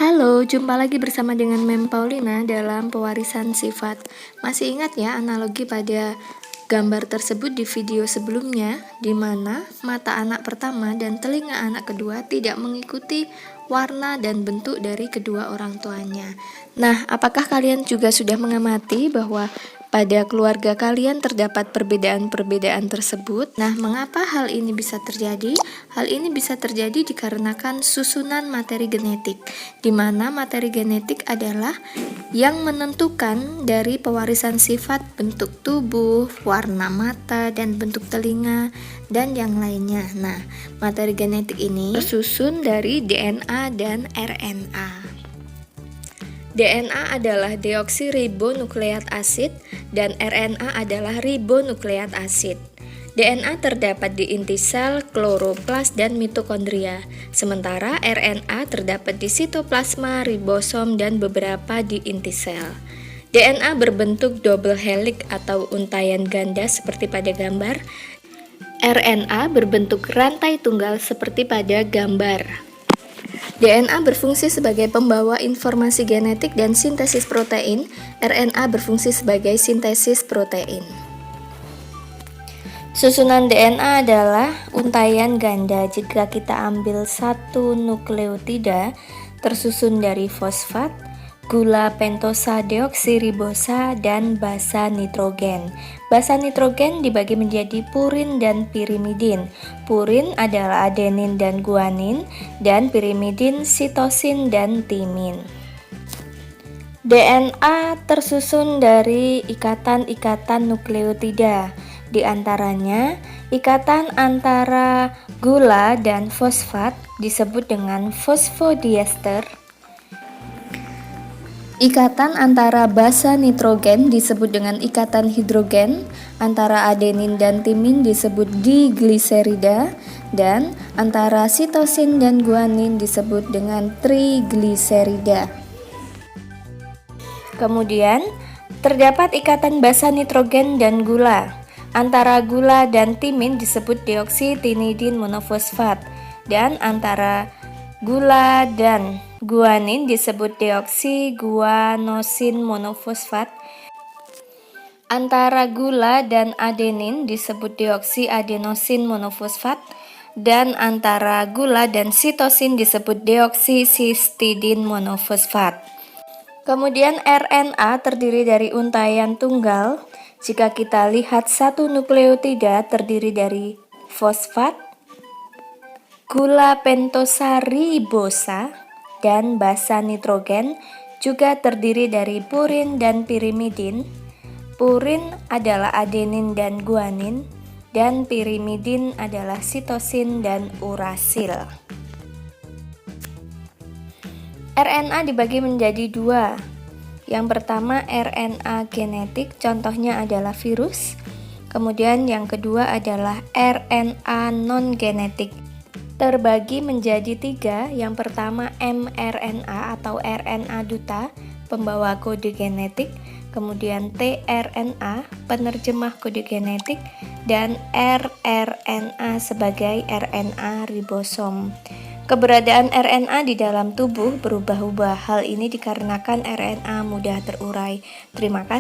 Halo, jumpa lagi bersama dengan Mem Paulina dalam pewarisan sifat. Masih ingat ya analogi pada gambar tersebut di video sebelumnya, di mana mata anak pertama dan telinga anak kedua tidak mengikuti warna dan bentuk dari kedua orang tuanya. Nah, apakah kalian juga sudah mengamati bahwa pada keluarga kalian terdapat perbedaan-perbedaan tersebut? Nah, mengapa hal ini bisa terjadi? Hal ini bisa terjadi dikarenakan susunan materi genetik, di mana materi genetik adalah yang menentukan dari pewarisan sifat bentuk tubuh, warna mata, dan bentuk telinga, dan yang lainnya. Nah, materi genetik ini tersusun dari DNA dan RNA. DNA adalah deoksiribonukleat asid dan RNA adalah ribonukleat asid. DNA terdapat di inti sel, kloroplas, dan mitokondria, sementara RNA terdapat di sitoplasma, ribosom, dan beberapa di inti sel. DNA berbentuk double helix atau untayan ganda seperti pada gambar. RNA berbentuk rantai tunggal seperti pada gambar. DNA berfungsi sebagai pembawa informasi genetik dan sintesis protein. RNA berfungsi sebagai sintesis protein. Susunan DNA adalah untayan ganda. Jika kita ambil satu nukleotida tersusun dari fosfat, gula pentosa deoksiribosa, dan basa nitrogen. Basa nitrogen dibagi menjadi purin dan pirimidin. Purin adalah adenin dan guanin, dan pirimidin sitosin dan timin. DNA tersusun dari ikatan-ikatan nukleotida. Di antaranya, ikatan antara gula dan fosfat disebut dengan fosfodiester. Ikatan antara basa nitrogen disebut dengan ikatan hidrogen, antara adenin dan timin disebut digliserida, dan antara sitosin dan guanin disebut dengan trigliserida. Kemudian, terdapat ikatan basa nitrogen dan gula. Antara gula dan timin disebut deoksitinidin monofosfat, dan antara gula dan guanin disebut deoksiguanosin monofosfat. Antara gula dan adenin disebut deoksiadenosin monofosfat, dan antara gula dan sitosin disebut deoksisistidin monofosfat. Kemudian RNA terdiri dari untayan tunggal. Jika kita lihat satu nukleotida terdiri dari fosfat, gula pentosa ribosa, dan basa nitrogen, juga terdiri dari purin dan pirimidin. Purin adalah adenin dan guanin, dan pirimidin adalah sitosin dan urasil. RNA dibagi menjadi dua. Yang pertama RNA genetik, contohnya adalah virus. Kemudian yang kedua adalah RNA non-genetik. Terbagi menjadi tiga. Yang pertama mRNA atau RNA duta, pembawa kode genetik. Kemudian tRNA, penerjemah kode genetik. Dan rRNA sebagai RNA ribosom. Keberadaan RNA di dalam tubuh berubah-ubah. Hal ini dikarenakan RNA mudah terurai. Terima kasih.